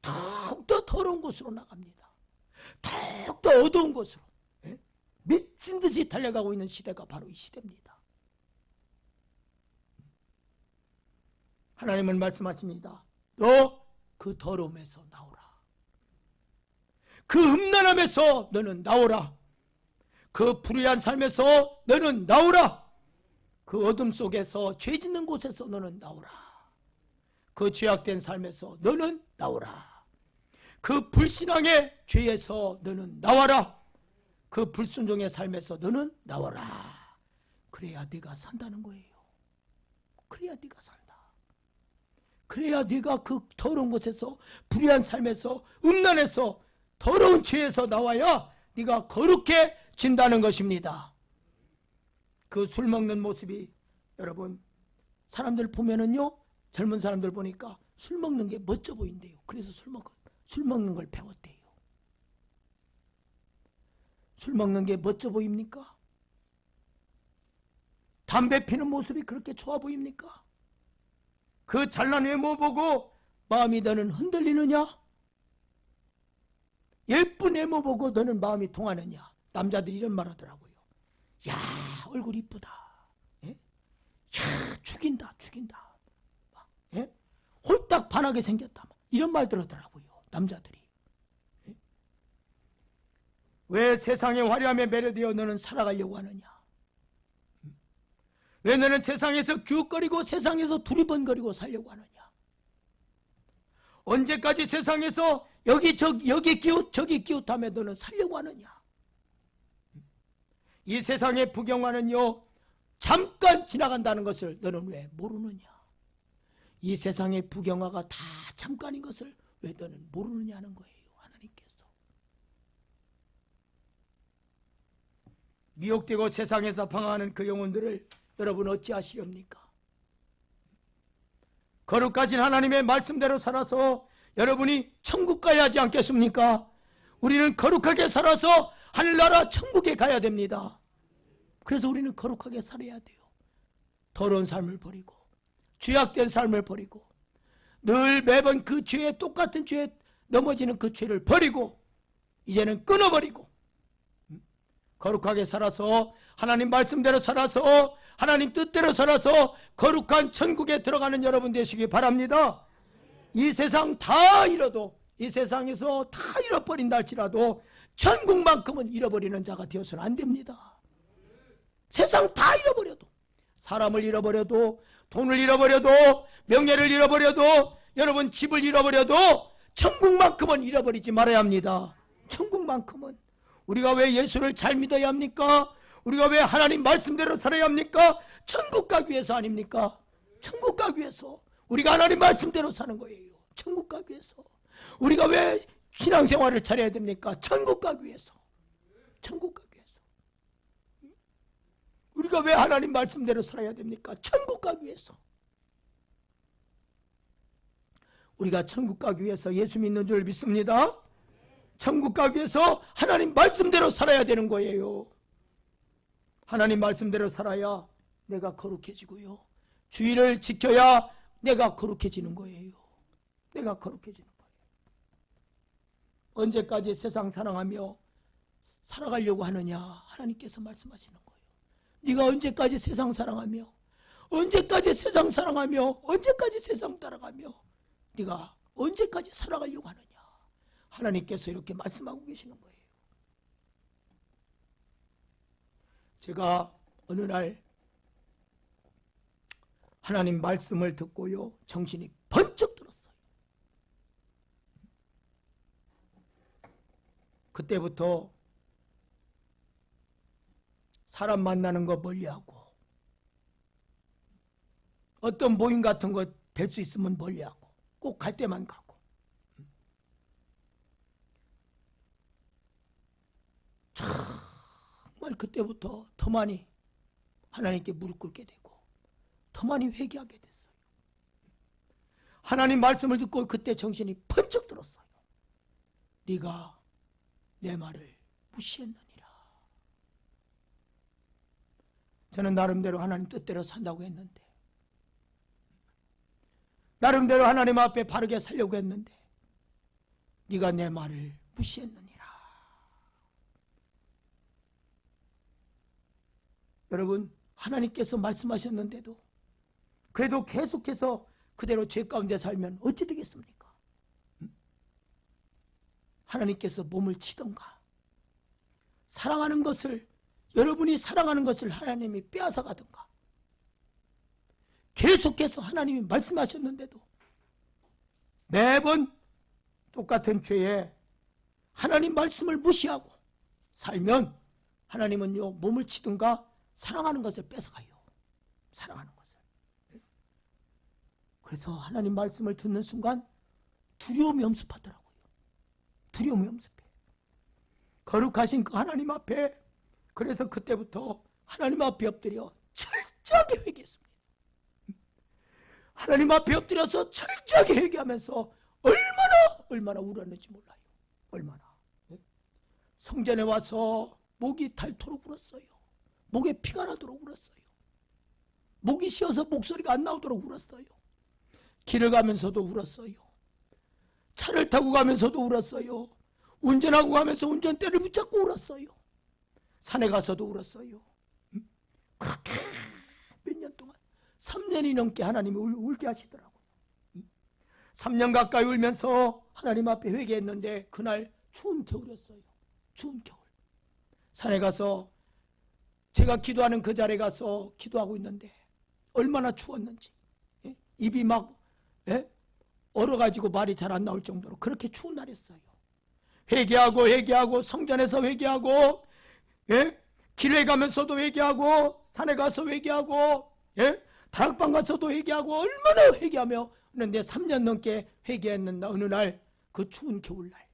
더욱더 더러운 곳으로 나갑니다. 더욱더 어두운 곳으로 미친 듯이 달려가고 있는 시대가 바로 이 시대입니다. 하나님은 말씀하십니다. 너 그 더러움에서 나오라. 그 음란함에서 너는 나오라. 그 불의한 삶에서 너는 나오라. 그 어둠 속에서 죄 짓는 곳에서 너는 나오라. 그 죄악된 삶에서 너는 나오라. 그 불신앙의 죄에서 너는 나와라. 그 불순종의 삶에서 너는 나와라. 그래야 네가 산다는 거예요. 그래야 네가 산다. 그래야 네가 그 더러운 곳에서, 불의한 삶에서, 음란에서, 더러운 죄에서 나와야 네가 거룩해진다는 것입니다. 그 술 먹는 모습이, 여러분, 사람들 보면은요, 젊은 사람들 보니까 술 먹는 게 멋져 보인대요. 그래서 술 먹는 걸 배웠대요. 술 먹는 게 멋져 보입니까? 담배 피는 모습이 그렇게 좋아 보입니까? 그 잘난 외모 보고 마음이 너는 흔들리느냐? 예쁜 외모 보고 너는 마음이 통하느냐? 남자들이 이런 말 하더라고요. 야, 얼굴 이쁘다. 예? 야, 죽인다. 예? 홀딱 반하게 생겼다. 이런 말들 하더라고요. 남자들이. 예? 왜 세상의 화려함에 매료되어 너는 살아가려고 하느냐? 왜 너는 세상에서 기웃거리고 세상에서 두리번거리고 살려고 하느냐? 언제까지 세상에서 여기 기웃 저기 기웃하며 너는 살려고 하느냐? 이 세상의 부경화는요 잠깐 지나간다는 것을 너는 왜 모르느냐? 이 세상의 부경화가 다 잠깐인 것을 왜 너는 모르느냐는 거예요. 하나님께서. 미혹되고 세상에서 방황하는 그 영혼들을 여러분 어찌하시렵니까? 거룩하신 하나님의 말씀대로 살아서 여러분이 천국 가야 하지 않겠습니까? 우리는 거룩하게 살아서 하늘나라 천국에 가야 됩니다. 그래서 우리는 거룩하게 살아야 돼요. 더러운 삶을 버리고 죄악된 삶을 버리고 늘 매번 그 죄에 똑같은 죄에 넘어지는 그 죄를 버리고 이제는 끊어버리고 거룩하게 살아서 하나님 말씀대로 살아서 하나님 뜻대로 살아서 거룩한 천국에 들어가는 여러분 되시기 바랍니다. 이 세상 다 잃어도 이 세상에서 다 잃어버린다 할지라도 천국만큼은 잃어버리는 자가 되어서는 안 됩니다. 세상 다 잃어버려도 사람을 잃어버려도 돈을 잃어버려도 명예를 잃어버려도 여러분 집을 잃어버려도 천국만큼은 잃어버리지 말아야 합니다. 천국만큼은. 우리가 왜 예수를 잘 믿어야 합니까? 우리가 왜 하나님 말씀대로 살아야 합니까? 천국 가기 위해서 아닙니까? 천국 가기 위해서. 우리가 하나님 말씀대로 사는 거예요. 천국 가기 위해서. 우리가 왜 신앙생활을 잘해야 됩니까? 천국 가기 위해서. 천국 가기 위해서. 우리가 왜 하나님 말씀대로 살아야 됩니까? 천국 가기 위해서. 우리가 천국 가기 위해서 예수 믿는 줄 믿습니다. 천국 가기 위해서 하나님 말씀대로 살아야 되는 거예요. 하나님 말씀대로 살아야 내가 거룩해지고요. 주의를 지켜야 내가 거룩해지는 거예요. 내가 거룩해지는 거예요. 언제까지 세상 사랑하며 살아가려고 하느냐? 하나님께서 말씀하시는 거예요. 네가 언제까지 세상 사랑하며 언제까지 세상 사랑하며 언제까지 세상 따라가며 네가 언제까지 살아가려고 하느냐? 하나님께서 이렇게 말씀하고 계시는 거예요. 제가 어느 날 하나님 말씀을 듣고요 정신이 번쩍 들었어요. 그때부터 사람 만나는 거 멀리하고 어떤 모임 같은 거 될 수 있으면 멀리하고 꼭 갈 때만 가고 정말 그때부터 더 많이 하나님께 무릎 꿇게 되고 더 많이 회개하게 됐어요. 하나님 말씀을 듣고 그때 정신이 번쩍 들었어요. 네가 내 말을 무시했느니라. 저는 나름대로 하나님 뜻대로 산다고 했는데 나름대로 하나님 앞에 바르게 살려고 했는데 네가 내 말을 무시했느니라. 여러분 하나님께서 말씀하셨는데도 그래도 계속해서 그대로 죄 가운데 살면 어찌 되겠습니까? 하나님께서 몸을 치던가 사랑하는 것을 여러분이 사랑하는 것을 하나님이 빼앗아 가든가 계속해서 하나님이 말씀하셨는데도 매번 똑같은 죄에 하나님 말씀을 무시하고 살면 하나님은요 몸을 치든가 사랑하는 것을 뺏어가요. 사랑하는 것을. 그래서 하나님 말씀을 듣는 순간 두려움이 엄습하더라고요. 두려움이 엄습해. 거룩하신 그 하나님 앞에 그래서 그때부터 하나님 앞에 엎드려 철저하게 회개했습니다. 하나님 앞에 엎드려서 철저하게 회개하면서 얼마나 울었는지 몰라요. 얼마나. 성전에 와서 목이 닳도록 울었어요. 목에 피가 나도록 울었어요. 목이 쉬어서 목소리가 안 나오도록 울었어요. 길을 가면서도 울었어요. 차를 타고 가면서도 울었어요. 운전하고 가면서 운전대를 붙잡고 울었어요. 산에 가서도 울었어요. 그렇게 몇 년 동안 3년이 넘게 하나님이 울게 하시더라고요. 3년 가까이 울면서 하나님 앞에 회개했는데 그날 추운 겨울이었어요. 추운 겨울. 산에 가서 제가 기도하는 그 자리에 가서 기도하고 있는데 얼마나 추웠는지 입이 막 얼어가지고 말이 잘 안 나올 정도로 그렇게 추운 날이었어요. 회개하고 성전에서 회개하고 길에 가면서도 회개하고 산에 가서 회개하고 다락방 가서도 회개하고 얼마나 회개하며 그런데 3년 넘게 회개했는데 어느 날 그 추운 겨울날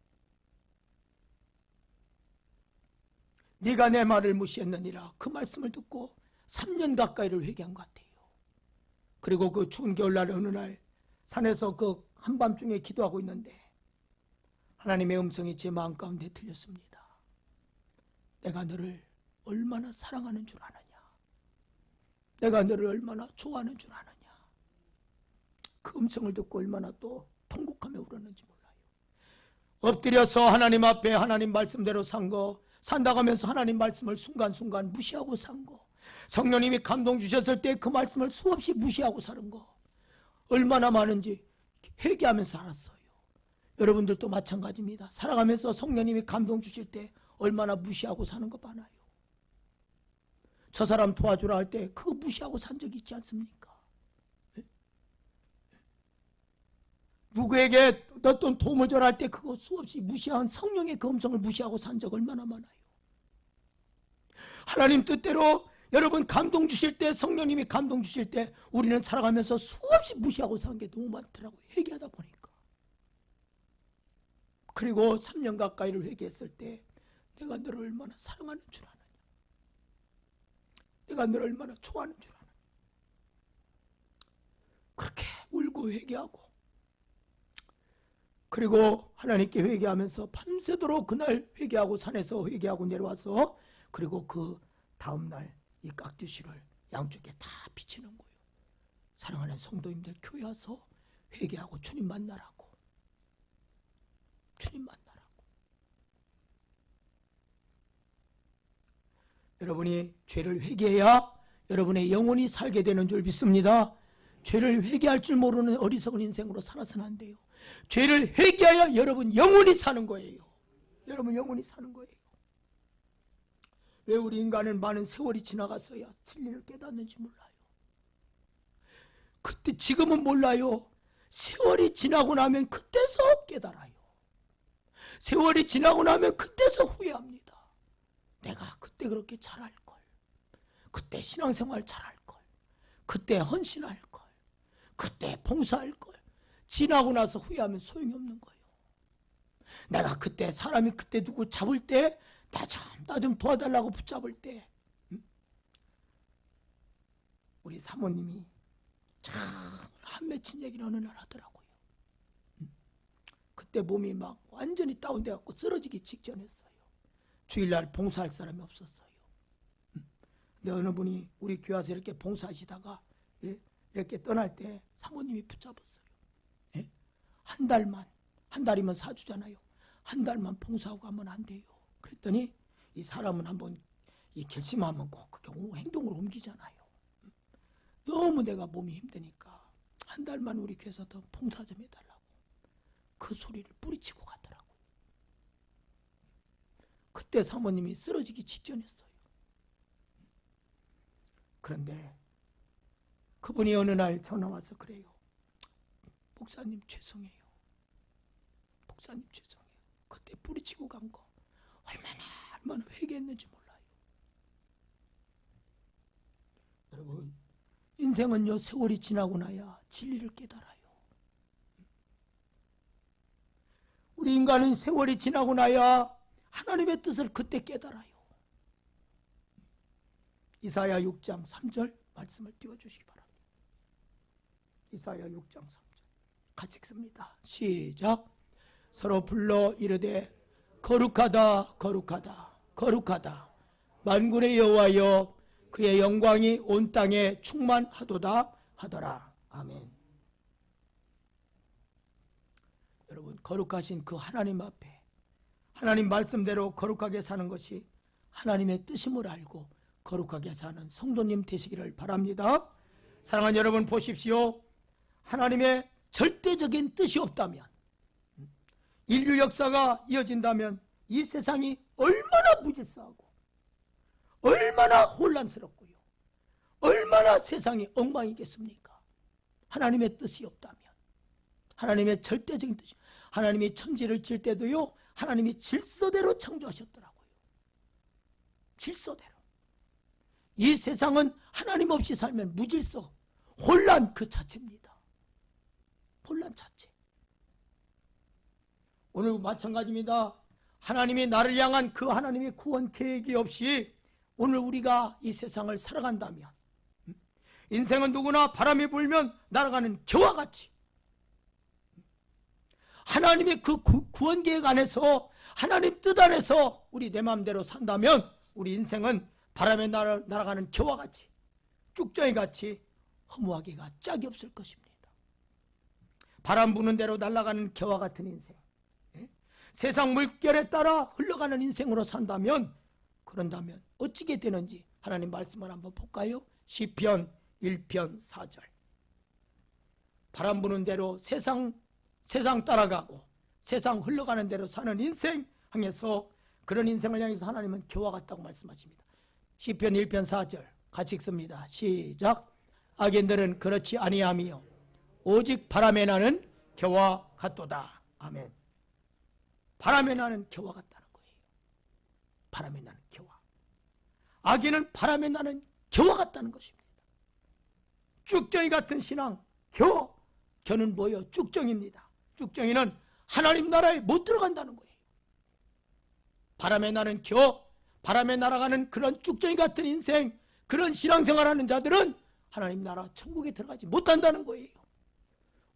네가 내 말을 무시했느니라 그 말씀을 듣고 3년 가까이를 회개한 것 같아요. 그리고 그 추운 겨울날 어느 날 산에서 그 한밤중에 기도하고 있는데 하나님의 음성이 제 마음 가운데 들렸습니다. 내가 너를 얼마나 사랑하는 줄 아느냐, 내가 너를 얼마나 좋아하는 줄 아느냐. 그 음성을 듣고 얼마나 또 통곡하며 울었는지 몰라요. 엎드려서 하나님 앞에 하나님 말씀대로 산다가면서 하나님 말씀을 순간순간 무시하고 산 거, 성령님이 감동 주셨을 때 그 말씀을 수없이 무시하고 사는 거 얼마나 많은지 회개하면서 살았어요. 여러분들도 마찬가지입니다. 살아가면서 성령님이 감동 주실 때 얼마나 무시하고 사는 거 많아요. 저 사람 도와주라 할 때 그거 무시하고 산 적이 있지 않습니까? 누구에게 어떤 도움을 줘라 할 때 그거 수없이 무시한 성령의 그 음성을 무시하고 산 적 얼마나 많아요. 하나님 뜻대로 여러분 감동 주실 때, 성령님이 감동 주실 때 우리는 살아가면서 수없이 무시하고 산 게 너무 많더라고요. 회개하다 보니까. 그리고 3년 가까이를 회개했을 때 내가 너를 얼마나 사랑하는 줄 아느냐, 내가 너를 얼마나 좋아하는 줄 아느냐. 그렇게 울고 회개하고 그리고 하나님께 회개하면서 밤새도록 그날 회개하고 산에서 회개하고 내려와서 그리고 그 다음날 이 깍두씨를 양쪽에 다 비치는 거예요. 사랑하는 성도님들 교회 와서 회개하고 주님 만나라고, 주님 만나라고. 여러분이 죄를 회개해야 여러분의 영혼이 살게 되는 줄 믿습니다. 죄를 회개할 줄 모르는 어리석은 인생으로 살아서는 안 돼요. 죄를 회개하여 여러분 영혼이 사는 거예요. 여러분 영혼이 사는 거예요. 왜 우리 인간은 많은 세월이 지나갔어야 진리를 깨닫는지 몰라요. 그때 지금은 몰라요. 세월이 지나고 나면 그때서 깨달아요. 세월이 지나고 나면 그때서 후회합니다. 내가 그때 그렇게 잘할걸, 그때 신앙생활 잘할걸, 그때 헌신할걸, 그때 봉사할걸. 지나고 나서 후회하면 소용이 없는 거예요. 내가 그때 사람이 그때 누구 잡을 때 나 좀 도와달라고 붙잡을 때 우리 사모님이 참 한 맺힌 얘기를 어느 날 하더라고요. 그때 몸이 막 완전히 다운돼갖고 쓰러지기 직전했어요. 주일날 봉사할 사람이 없었어요. 근데 어느 분이 우리 교회 와서 이렇게 봉사하시다가 이렇게 떠날 때 사모님이 붙잡았어요. 한 달만, 한 달이면 4주잖아요. 한 달만 봉사하고 가면 안 돼요. 그랬더니 이 사람은 한번 이 결심하면 꼭 그게 행동으로 옮기잖아요. 너무 내가 몸이 힘드니까 한 달만 우리 교회에서 더 봉사 좀 해달라고 그 소리를 뿌리치고 가더라고요. 그때 사모님이 쓰러지기 직전이었어요. 그런데 그분이 어느 날 전화 와서 그래요. 목사님 죄송해요. 목사님 죄송해요. 그때 뿌리치고 간 거 얼마나 회개했는지 몰라요. 여러분 인생은요 세월이 지나고 나야 진리를 깨달아요. 우리 인간은 세월이 지나고 나야 하나님의 뜻을 그때 깨달아요. 이사야 6장 3절 말씀을 띄워주시기 바랍니다. 이사야 6장 3절 같이 읽습니다. 시작. 서로 불러 이르되 거룩하다 거룩하다 거룩하다 만군의 여호와여 그의 영광이 온 땅에 충만하도다 하더라. 아멘. 여러분, 거룩하신 그 하나님 앞에 하나님 말씀대로 거룩하게 사는 것이 하나님의 뜻임을 알고 거룩하게 사는 성도님 되시기를 바랍니다. 사랑하는 여러분, 보십시오. 하나님의 절대적인 뜻이 없다면, 인류 역사가 이어진다면 이 세상이 얼마나 무질서하고 얼마나 혼란스럽고요, 얼마나 세상이 엉망이겠습니까? 하나님의 뜻이 없다면, 하나님의 절대적인 뜻이, 하나님이 천지를 칠 때도요, 하나님이 질서대로 창조하셨더라고요. 질서대로. 이 세상은 하나님 없이 살면 무질서, 혼란 그 자체입니다. 혼란 자체. 오늘 마찬가지입니다. 하나님이 나를 향한 그 하나님의 구원 계획이 없이 오늘 우리가 이 세상을 살아간다면, 인생은 누구나 바람이 불면 날아가는 겨와 같이 하나님의 그 구원 계획 안에서, 하나님 뜻 안에서 우리 내 마음대로 산다면 우리 인생은 바람에 날아가는 겨와 같이, 쭉정이 같이 허무하기가 짝이 없을 것입니다. 바람 부는 대로 날아가는 겨와 같은 인생, 세상 물결에 따라 흘러가는 인생으로 산다면, 그런다면 어찌게 되는지 하나님 말씀을 한번 볼까요? 시편 1편 4절. 바람 부는 대로 세상 따라가고 세상 흘러가는 대로 사는 인생 향해서, 그런 인생을 향해서 하나님은 겨와 같다고 말씀하십니다. 시편 1편 4절 같이 읽습니다. 시작. 악인들은 그렇지 아니하며 오직 바람에 나는 겨와 같도다. 아멘. 바람에 나는 겨와 같다는 거예요. 바람에 나는 겨와. 악인은 바람에 나는 겨와 같다는 것입니다. 쭉정이 같은 신앙, 겨는 뭐예요? 쭉정입니다. 쭉정이는 하나님 나라에 못 들어간다는 거예요. 바람에 나는 바람에 날아가는 그런 쭉정이 같은 인생, 그런 신앙생활하는 자들은 하나님 나라 천국에 들어가지 못한다는 거예요.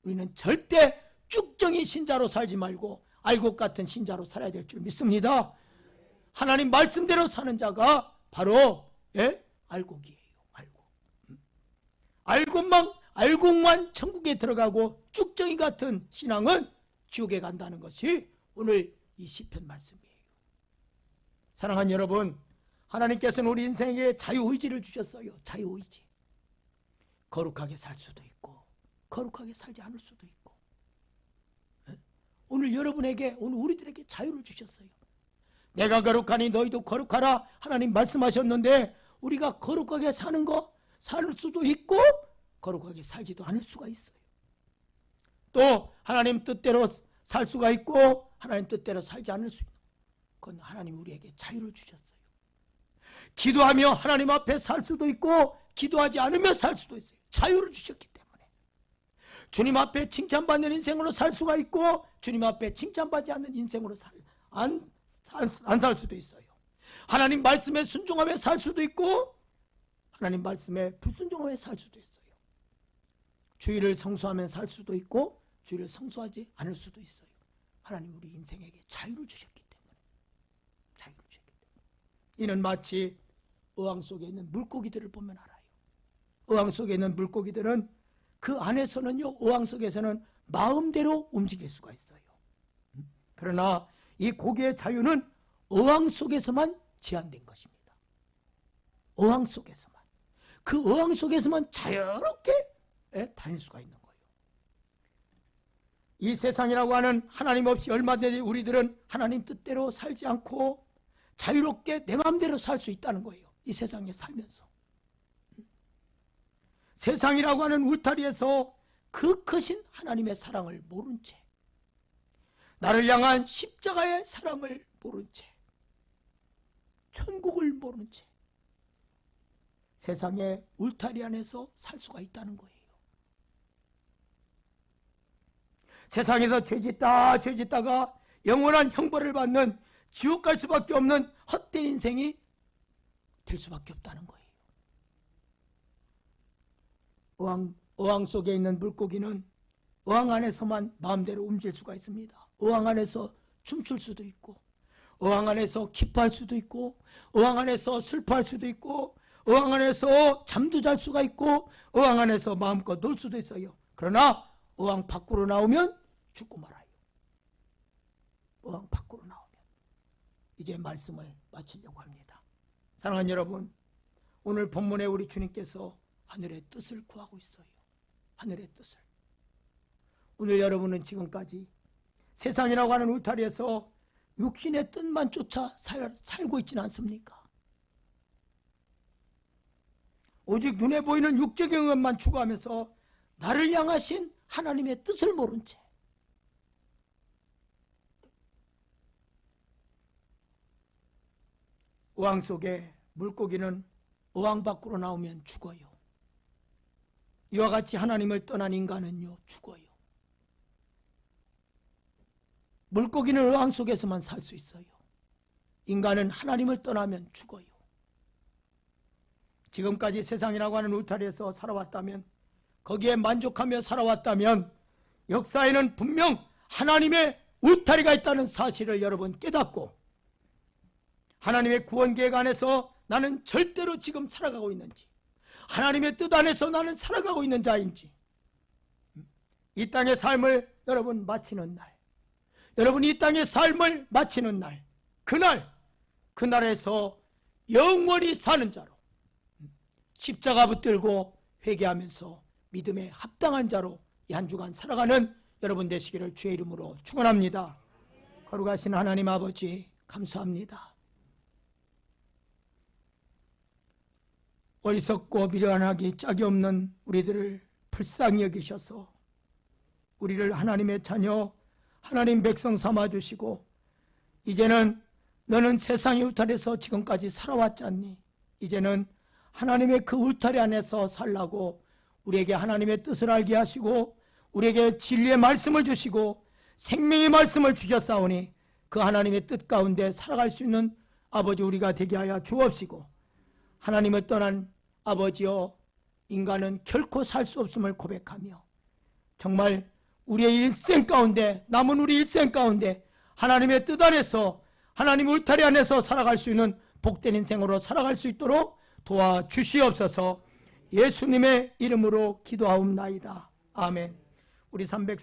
우리는 절대 쭉정이 신자로 살지 말고 알곡 같은 신자로 살아야 될 줄 믿습니다. 하나님 말씀대로 사는 자가 바로 알곡이에요. 알곡만 천국에 들어가고 쭉정이 같은 신앙은 지옥에 간다는 것이 오늘 이 시편 말씀이에요. 사랑하는 여러분, 하나님께서는 우리 인생에 자유의지를 주셨어요. 자유의지. 거룩하게 살 수도 있고 거룩하게 살지 않을 수도 있고, 오늘 여러분에게, 오늘 우리들에게 자유를 주셨어요. 내가 거룩하니 너희도 거룩하라 하나님 말씀하셨는데, 우리가 거룩하게 사는 거 살 수도 있고 거룩하게 살지도 않을 수가 있어요. 또 하나님 뜻대로 살 수가 있고 하나님 뜻대로 살지 않을 수 있는, 그건 하나님 우리에게 자유를 주셨어요. 기도하며 하나님 앞에 살 수도 있고 기도하지 않으며 살 수도 있어요. 자유를 주셨기 때문에. 주님 앞에 칭찬받는 인생으로 살 수가 있고 주님 앞에 칭찬받지 않는 인생으로 안 살 수도 있어요. 하나님 말씀에 순종하며 살 수도 있고 하나님 말씀에 불순종하며 살 수도 있어요. 주의를 성수하며 살 수도 있고 주의를 성수하지 않을 수도 있어요. 하나님 우리 인생에게 자유를 주셨기 때문에. 자유를 주셨기 때문에. 이는 마치 어항 속에 있는 물고기들을 보면 알아요. 어항 속에 있는 물고기들은 그 안에서는요, 어항 속에서는 마음대로 움직일 수가 있어요. 그러나 이 고기의 자유는 어항 속에서만 제한된 것입니다. 어항 속에서만. 그 어항 속에서만 자유롭게 다닐 수가 있는 거예요. 이 세상이라고 하는 하나님 없이 얼마든지 우리들은 하나님 뜻대로 살지 않고 자유롭게 내 마음대로 살 수 있다는 거예요. 이 세상에 살면서. 세상이라고 하는 울타리에서 그 크신 하나님의 사랑을 모른 채, 나를 향한 십자가의 사랑을 모른 채, 천국을 모른 채 세상의 울타리 안에서 살 수가 있다는 거예요. 세상에서 죄짓다가 영원한 형벌을 받는 지옥 갈 수밖에 없는 헛된 인생이 될 수밖에 없다는 거예요. 어항 속에 있는 물고기는 어항 안에서만 마음대로 움직일 수가 있습니다. 어항 안에서 춤출 수도 있고, 어항 안에서 기뻐할 수도 있고, 어항 안에서 슬퍼할 수도 있고, 어항 안에서 잠도 잘 수가 있고 어항 안에서 마음껏 놀 수도 있어요. 그러나 어항 밖으로 나오면 죽고 말아요. 어항 밖으로 나오면. 이제 말씀을 마치려고 합니다. 사랑하는 여러분, 오늘 본문에 우리 주님께서 하늘의 뜻을 구하고 있어요. 하늘의 뜻을. 오늘 여러분은 지금까지 세상이라고 하는 울타리에서 육신의 뜻만 쫓아 살고 있지는 않습니까? 오직 눈에 보이는 육적인 것만 추구하면서 나를 향하신 하나님의 뜻을 모른 채 어항 속에 물고기는 어항 밖으로 나오면 죽어요. 이와 같이 하나님을 떠난 인간은요, 죽어요. 물고기는 어항 속에서만 살 수 있어요. 인간은 하나님을 떠나면 죽어요. 지금까지 세상이라고 하는 울타리에서 살아왔다면, 거기에 만족하며 살아왔다면 역사에는 분명 하나님의 울타리가 있다는 사실을 여러분 깨닫고 하나님의 구원 계획 안에서 나는 절대로 지금 살아가고 있는지, 하나님의 뜻 안에서 나는 살아가고 있는 자인지, 이 땅의 삶을 여러분 마치는 날, 여러분 이 땅의 삶을 마치는 날, 그날에서 영원히 사는 자로 십자가 붙들고 회개하면서 믿음에 합당한 자로 이 한 주간 살아가는 여러분 되시기를 주의 이름으로 축원합니다. 거룩하신 하나님 아버지, 감사합니다. 어리석고 미련하기 짝이 없는 우리들을 불쌍히 여기셔서 우리를 하나님의 자녀, 하나님 백성 삼아주시고, 이제는 너는 세상의 울타리에서 지금까지 살아왔잖니, 이제는 하나님의 그 울타리 안에서 살라고 우리에게 하나님의 뜻을 알게 하시고 우리에게 진리의 말씀을 주시고 생명의 말씀을 주셨사오니 그 하나님의 뜻 가운데 살아갈 수 있는 아버지 우리가 되게 하여 주옵시고, 하나님을 떠난 아버지여, 인간은 결코 살 수 없음을 고백하며 정말 우리의 일생 가운데, 남은 우리 일생 가운데 하나님의 뜻 안에서, 하나님 울타리 안에서 살아갈 수 있는 복된 인생으로 살아갈 수 있도록 도와주시옵소서. 예수님의 이름으로 기도하옵나이다. 아멘. 우리 304